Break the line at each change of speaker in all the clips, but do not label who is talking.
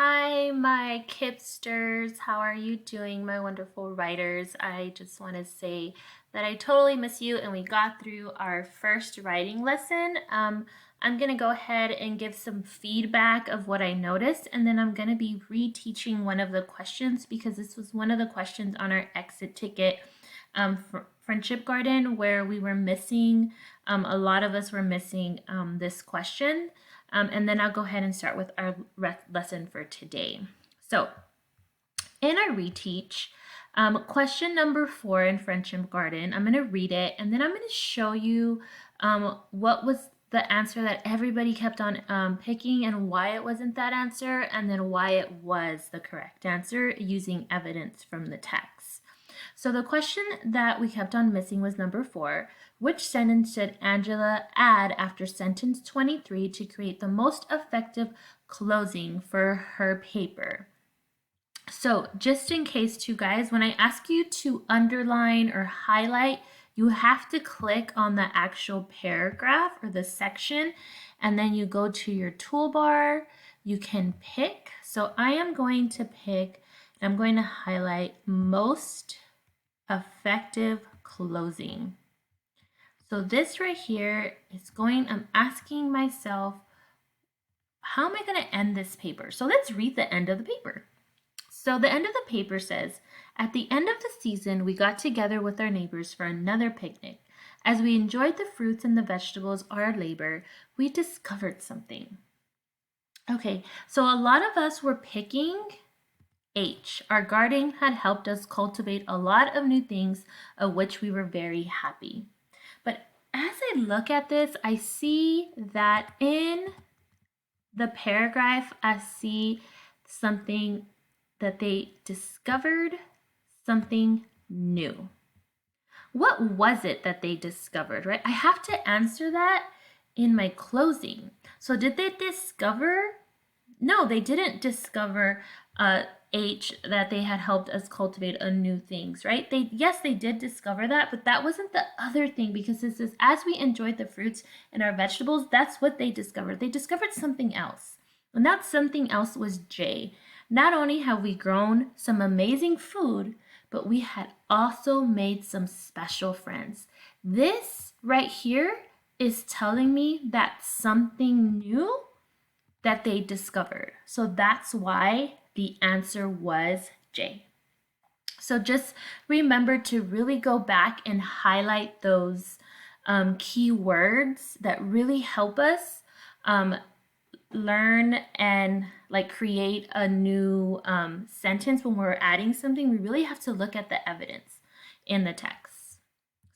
Hi, my Kipsters. How are you doing, my wonderful writers? I just want to say that I totally miss you and we got through our first writing lesson. I'm going to go ahead and give some feedback of what I noticed, and then I'm going to be reteaching one of the questions because this was one of the questions on our exit ticket Friendship Garden where we were missing, a lot of us were missing this question. And then I'll go ahead and start with our lesson for today. So in our reteach, question number 4 in Friendship Garden, I'm going to read it and then I'm going to show you what was the answer that everybody kept on picking and why it wasn't that answer, and then why it was the correct answer using evidence from the text. So the question that we kept on missing was number 4. Which sentence should Angela add after sentence 23 to create the most effective closing for her paper? So just in case too, guys, when I ask you to underline or highlight, you have to click on the actual paragraph or the section, and then you go to your toolbar. You can pick. So I am going to pick, I'm going to highlight most effective closing. So this right here is I'm asking myself, how am I going to end this paper? So let's read the end of the paper. So the end of the paper says, at the end of the season, we got together with our neighbors for another picnic. As we enjoyed the fruits and the vegetables, our labor, we discovered something. Okay, so a lot of us were picking H. Our garden had helped us cultivate a lot of new things of which we were very happy. But as I look at this, I see that in the paragraph, I see something that they discovered something new. What was it that they discovered, right? I have to answer that in my closing. So did they discover? No, they didn't discover H, that they had helped us cultivate a new things, right? Yes, they did discover that, but that wasn't the other thing, because this is as we enjoyed the fruits and our vegetables, that's what they discovered. They discovered something else. And that something else was J. Not only have we grown some amazing food, but we had also made some special friends. This right here is telling me that something new that they discovered. So that's why the answer was J. So just remember to really go back and highlight those key words that really help us learn and create a new sentence. When we're adding something, we really have to look at the evidence in the text.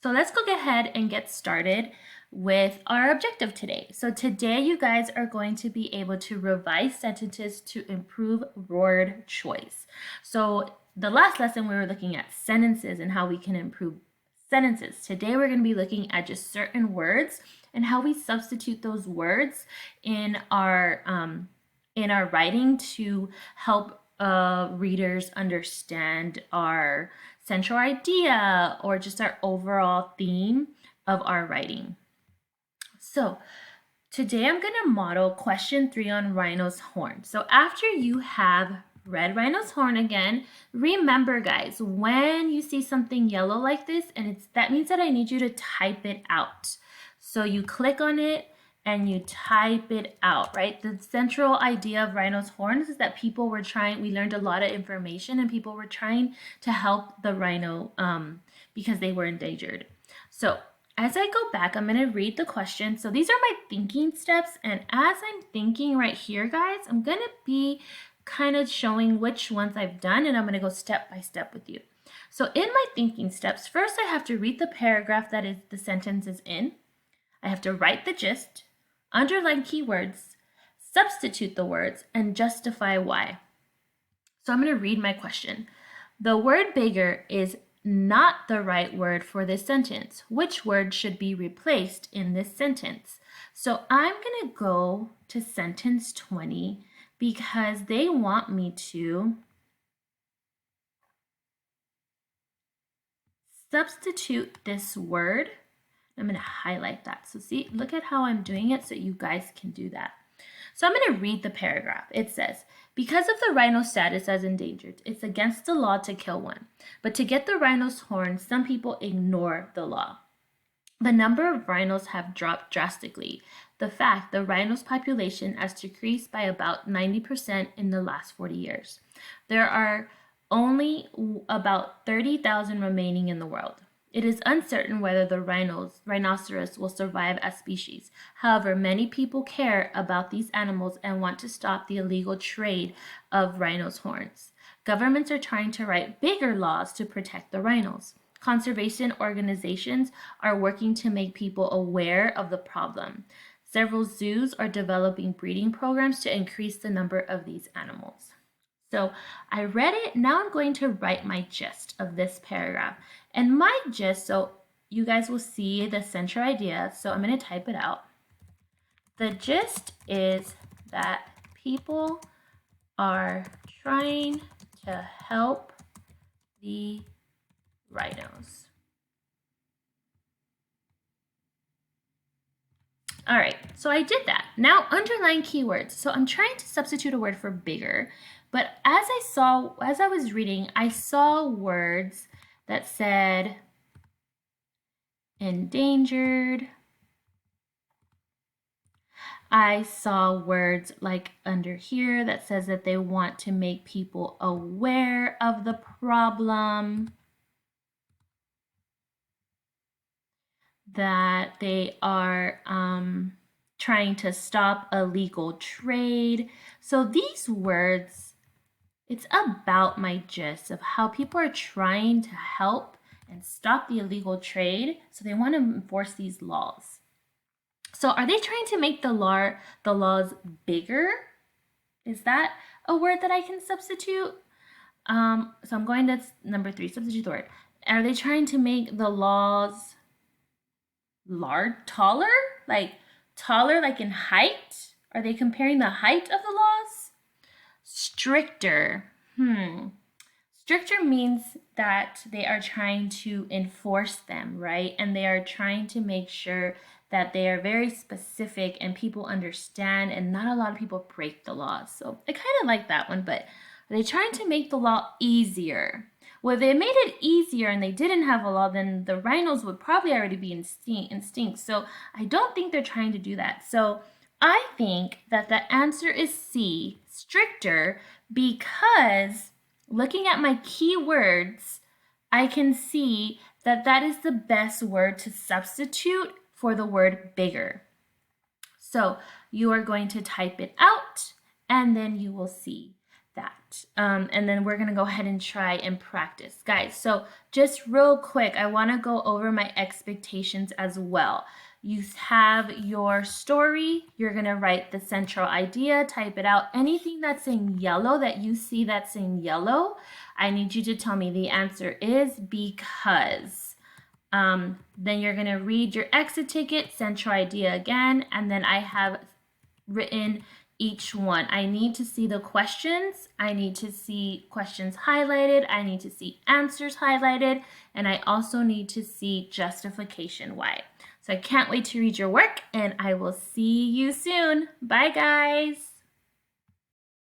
So let's go ahead and get started with our objective today. So today you guys are going to be able to revise sentences to improve word choice. So the last lesson we were looking at sentences and how we can improve sentences. Today we're going to be looking at just certain words and how we substitute those words in our writing to help readers understand our central idea or just our overall theme of our writing. So today I'm going to model question 3 on rhino's horn. So after you have read rhino's horn again, remember guys, when you see something yellow like this, and that means that I need you to type it out. So you click on it and you type it out, right? The central idea of rhino's horns is that we learned a lot of information and people were trying to help the rhino because they were endangered. So as I go back, I'm going to read the question. So these are my thinking steps. And as I'm thinking right here, guys, I'm going to be kind of showing which ones I've done, and I'm going to go step by step with you. So in my thinking steps, first I have to read the paragraph that the sentence is in. I have to write the gist, underline keywords, substitute the words, and justify why. So I'm going to read my question. The word bigger is not the right word for this sentence. Which word should be replaced in this sentence? So I'm going to go to sentence 20 because they want me to substitute this word. I'm going to highlight that. So see, look at how I'm doing it so you guys can do that. So I'm going to read the paragraph. It says, because of the rhino's status as endangered, it's against the law to kill one. But to get the rhino's horn, some people ignore the law. The number of rhinos have dropped drastically. The rhino's population has decreased by about 90% in the last 40 years. There are only about 30,000 remaining in the world. It is uncertain whether the rhinoceros will survive as species. However, many people care about these animals and want to stop the illegal trade of rhinos' horns. Governments are trying to write bigger laws to protect the rhinos. Conservation organizations are working to make people aware of the problem. Several zoos are developing breeding programs to increase the number of these animals. So I read it. Now I'm going to write my gist of this paragraph. And my gist, so you guys will see the central idea. So I'm going to type it out. The gist is that people are trying to help the rhinos. All right, so I did that. Now underline keywords. So I'm trying to substitute a word for bigger, but as I was reading, I saw words that said endangered. I saw words like under here that says that they want to make people aware of the problem, that they are trying to stop illegal trade. So these words, it's about my gist of how people are trying to help and stop the illegal trade. So they want to enforce these laws. So are they trying to make the laws bigger? Is that a word that I can substitute? So I'm going to number 3, substitute the word. Are they trying to make the laws taller? Like taller like in height? Are they comparing the height of the laws? Stricter. Stricter means that they are trying to enforce them, right? And they are trying to make sure that they are very specific and people understand and not a lot of people break the laws. So I kind of like that one, but are they trying to make the law easier? Well, if they made it easier and they didn't have a law, then the rhinos would probably already be extinct. So I don't think they're trying to do that. So I think that the answer is C, stricter, because looking at my keywords, I can see that that is the best word to substitute for the word bigger. So you are going to type it out and then you will see that. And then we're going to go ahead and try and practice. Guys, so just real quick, I want to go over my expectations as well. You have your story. You're going to write the central idea, type it out. Anything that's in yellow that you see that's in yellow, I need you to tell me the answer is because. Then you're going to read your exit ticket, central idea again, and then I have written each one. I need to see the questions. I need to see questions highlighted. I need to see answers highlighted. And I also need to see justification why. So I can't wait to read your work and I will see you soon. Bye guys.